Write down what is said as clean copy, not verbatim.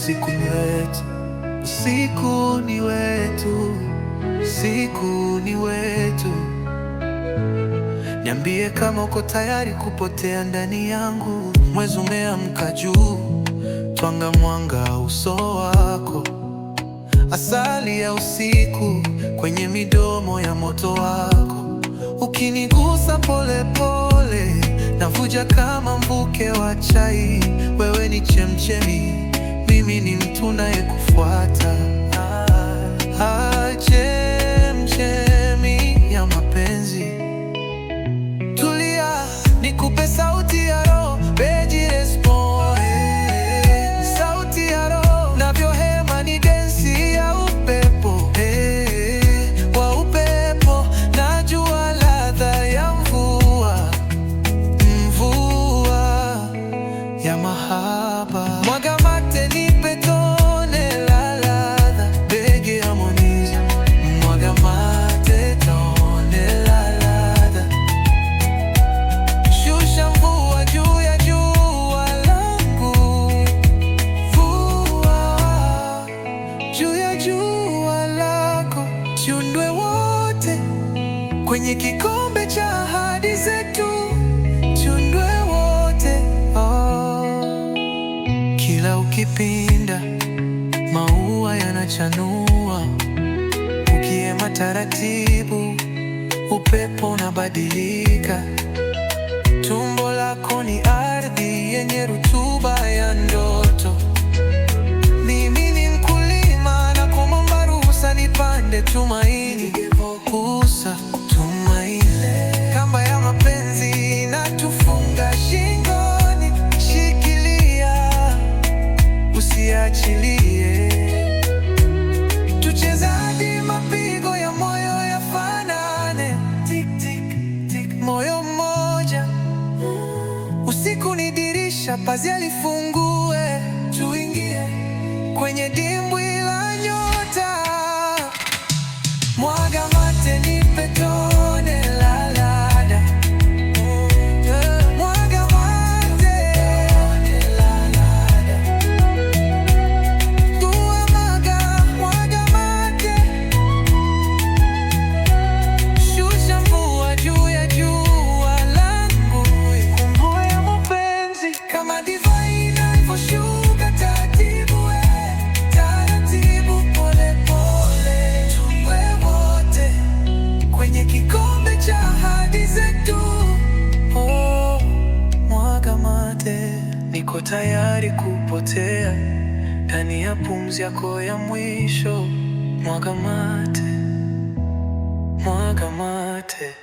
usiku ni wetu, usiku ni wetu, usiku ni wetu. Niambie kama uko tayari kupotea ndani yangu. Mwezi umeamka juu, twanga mwanga uso wako, asali ya usiku kwenye midomo ya moto wako. Ukinigusa pole pole, navuja kama mvuke wa chai. Wewe ni chemchemi, mimi ni mtu nayekufuata. Chemchemi ya mapenzi, tulia nikupe sauti ya roho. Beji respo, sauti ya roho. Navyohema ni densi ya upepo, wa upepo. Najua ladha ya mvua, mvua ya mahaba. Mwaga mate nipe tone la ladha. Bege harmonize. Mwaga mate tone la ladha. Shusha mvua juu ya jua langu, mvua juu ya jua lako. Tunywe wote kwenye kikombe cha ahadi zetu, tunywe wote. Kila ukipinda maua yanachanua, ukiema taratibu upepo unabadilika. Tumbo lako ni ardhi yenye rutuba ya ndoto. Mimi ni mkulima na kuomba ruhusa nipande tumaini. Kusa tumaini, kamba ya mapenzi inatufunga shingoni. Shikilia usiachilie, tucheze hadi mapigo ya moyo yafanane. Tik tik tik, moyo mmoja. Usiku ni dirisha, pazia lifungue, tuingie kwenye dimbwi la nyota. Mwaga mate nipe tone la ladha. Mwaga mate tone la ladha. Tuwe mwaga mate. Shusha mvua juu ya jua langu. Mvua ya mapenzi kama divai inavyoshuka taratibu, taratibu, pole pole. Tunywe wote kwenye kikombe cha ahadi zetu. Mwaga mate, niko tayari kupotea ndani ya pumzi yako ya mwisho. Mwaga mate, mwaga mate.